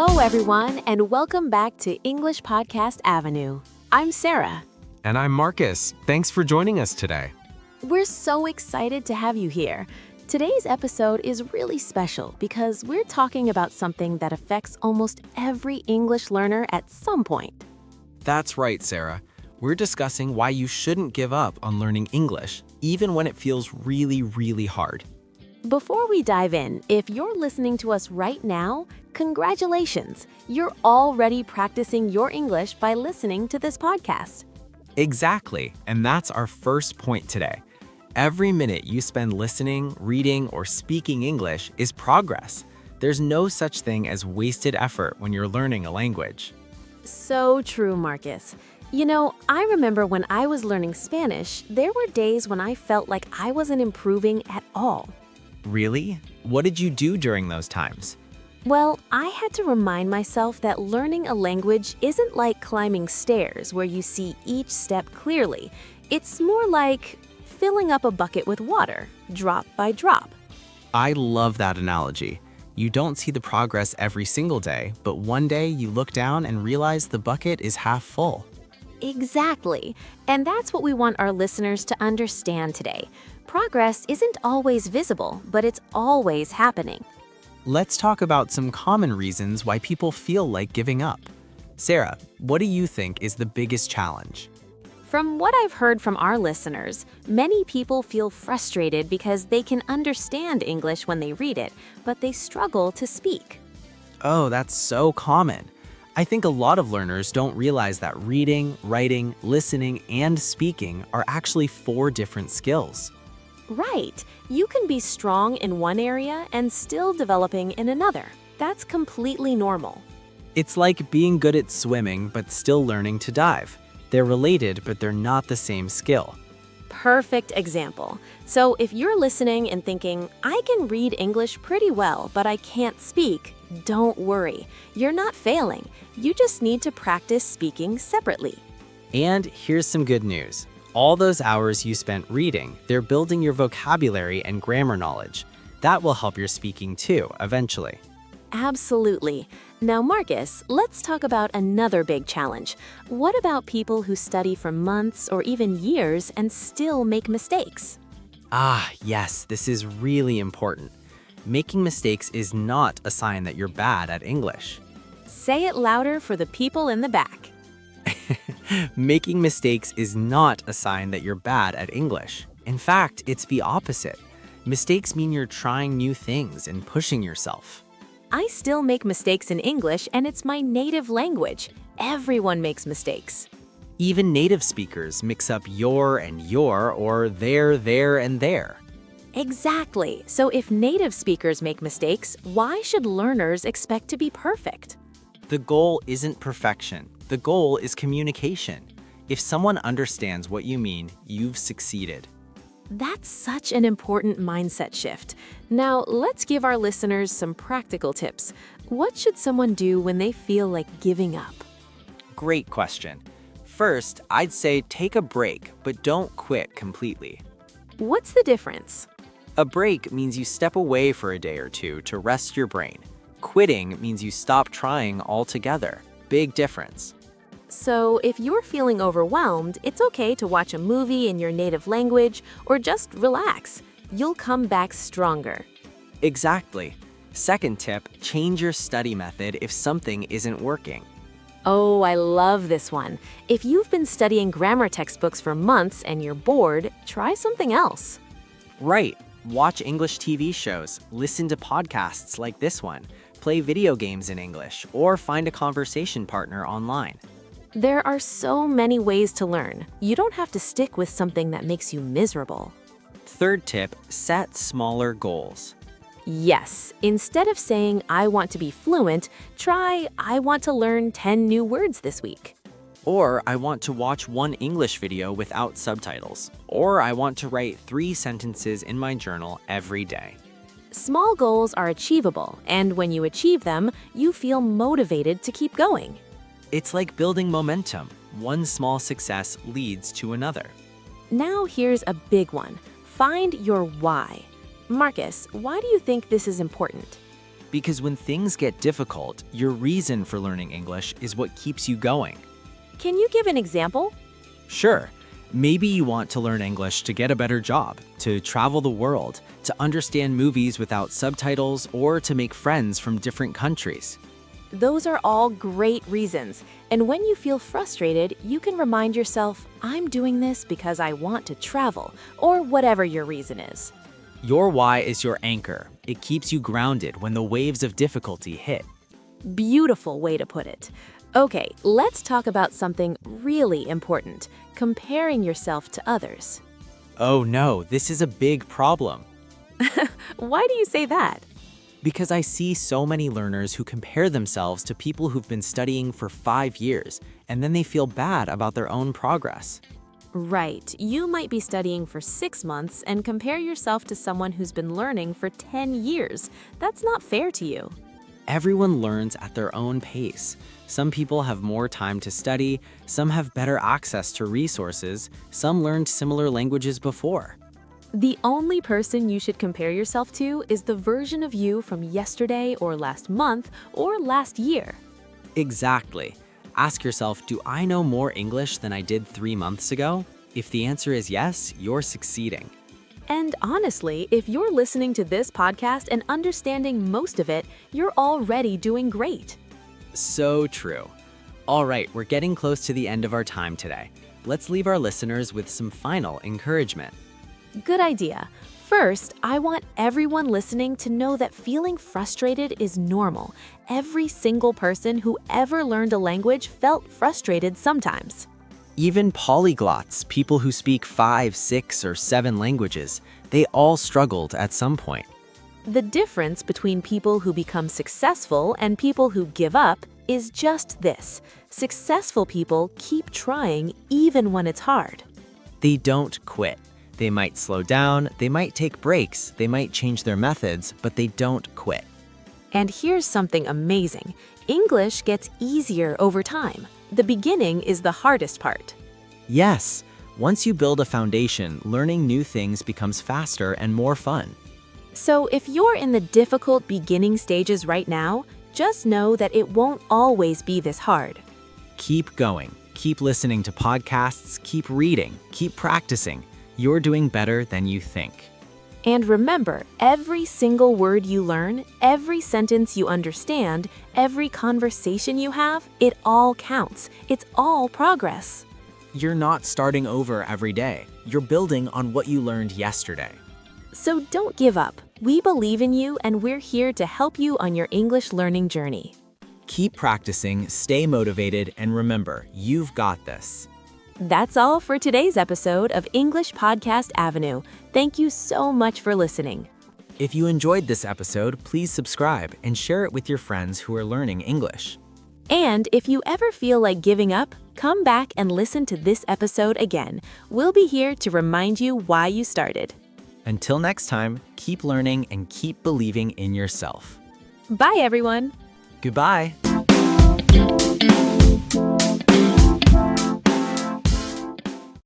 Hello, everyone, and welcome back to English Podcast Avenue. I'm Sarah. And I'm Marcus. Thanks for joining us today. We're so excited to have you here. Today's episode is really special because we're talking about something that affects almost every English learner at some point. That's right, Sarah. We're discussing why you shouldn't give up on learning English, even when it feels really, really hard. Before we dive in, if you're listening to us right now, congratulations! You're already practicing your English by listening to this podcast. Exactly, and that's our first point today. Every minute you spend listening, reading, or speaking English is progress. There's no such thing as wasted effort when you're learning a language. So true, Marcus. You know, I remember when I was learning Spanish, there were days when I felt like I wasn't improving at all. Really? What did you do during those times? Well, I had to remind myself that learning a language isn't like climbing stairs where you see each step clearly. It's more like filling up a bucket with water, drop by drop. I love that analogy. You don't see the progress every single day, but one day you look down and realize the bucket is half full. Exactly. And that's what we want our listeners to understand today. Progress isn't always visible, but it's always happening. Let's talk about some common reasons why people feel like giving up. Sarah, what do you think is the biggest challenge? From what I've heard from our listeners, many people feel frustrated because they can understand English when they read it, but they struggle to speak. Oh, that's so common. I think a lot of learners don't realize that reading, writing, listening, and speaking are actually 4 different skills. Right. You can be strong in one area and still developing in another. That's completely normal. It's like being good at swimming but still learning to dive. They're related, but they're not the same skill. Perfect example. So if you're listening and thinking, I can read English pretty well, but I can't speak, don't worry. You're not failing. You just need to practice speaking separately. And here's some good news. All those hours you spent reading, they're building your vocabulary and grammar knowledge. That will help your speaking too, eventually. Absolutely. Now, Marcus, let's talk about another big challenge. What about people who study for months or even years and still make mistakes? Yes, this is really important. Making mistakes is not a sign that you're bad at English. Say it louder for the people in the back. Making mistakes is not a sign that you're bad at English. In fact, it's the opposite. Mistakes mean you're trying new things and pushing yourself. I still make mistakes in English, and it's my native language. Everyone makes mistakes. Even native speakers mix up your and your or there, and there. Exactly. So if native speakers make mistakes, why should learners expect to be perfect? The goal isn't perfection. The goal is communication. If someone understands what you mean, you've succeeded. That's such an important mindset shift. Now, let's give our listeners some practical tips. What should someone do when they feel like giving up? Great question. First, I'd say take a break, but don't quit completely. What's the difference? A break means you step away for a day or two to rest your brain. Quitting means you stop trying altogether. Big difference. So if you're feeling overwhelmed, it's okay to watch a movie in your native language or just relax. You'll come back stronger. Exactly. Second tip, change your study method if something isn't working. Oh, I love this one. If you've been studying grammar textbooks for months and you're bored, try something else. Right. Watch English TV shows, listen to podcasts like this one, play video games in English, or find a conversation partner online. There are so many ways to learn. You don't have to stick with something that makes you miserable. Third tip, set smaller goals. Yes, instead of saying, I want to be fluent, try, I want to learn 10 new words this week. Or I want to watch one English video without subtitles. Or I want to write 3 sentences in my journal every day. Small goals are achievable, and when you achieve them, you feel motivated to keep going. It's like building momentum. One small success leads to another. Now here's a big one. Find your why. Marcus, why do you think this is important? Because when things get difficult, your reason for learning English is what keeps you going. Can you give an example? Sure, maybe you want to learn English to get a better job, to travel the world, to understand movies without subtitles, or to make friends from different countries. Those are all great reasons. And when you feel frustrated, you can remind yourself, I'm doing this because I want to travel, or whatever your reason is. Your why is your anchor. It keeps you grounded when the waves of difficulty hit. Beautiful way to put it. Okay, let's talk about something really important, comparing yourself to others. Oh no, this is a big problem. Why do you say that? Because I see so many learners who compare themselves to people who've been studying for 5 years, and then they feel bad about their own progress. Right, you might be studying for 6 months and compare yourself to someone who's been learning for 10 years. That's not fair to you. Everyone learns at their own pace. Some people have more time to study, some have better access to resources, some learned similar languages before. The only person you should compare yourself to is the version of you from yesterday or last month or last year. Exactly. Ask yourself, do I know more English than I did 3 months ago? If the answer is yes, you're succeeding. And honestly, if you're listening to this podcast and understanding most of it, you're already doing great. So true. All right, we're getting close to the end of our time today. Let's leave our listeners with some final encouragement. Good idea. First, I want everyone listening to know that feeling frustrated is normal. Every single person who ever learned a language felt frustrated sometimes. Even polyglots, people who speak 5, 6, or 7 languages, they all struggled at some point. The difference between people who become successful and people who give up is just this. Successful people keep trying even when it's hard. They don't quit. They might slow down, they might take breaks, they might change their methods, but they don't quit. And here's something amazing. English gets easier over time. The beginning is the hardest part. Yes, once you build a foundation, learning new things becomes faster and more fun. So if you're in the difficult beginning stages right now, just know that it won't always be this hard. Keep going. Keep listening to podcasts, keep reading, keep practicing. You're doing better than you think. And remember, every single word you learn, every sentence you understand, every conversation you have, it all counts. It's all progress. You're not starting over every day. You're building on what you learned yesterday. So don't give up. We believe in you and we're here to help you on your English learning journey. Keep practicing, stay motivated, and remember, you've got this. That's all for today's episode of English Podcast Avenue. Thank you so much for listening. If you enjoyed this episode, please subscribe and share it with your friends who are learning English. And if you ever feel like giving up, come back and listen to this episode again. We'll be here to remind you why you started. Until next time, keep learning and keep believing in yourself. Bye, everyone. Goodbye.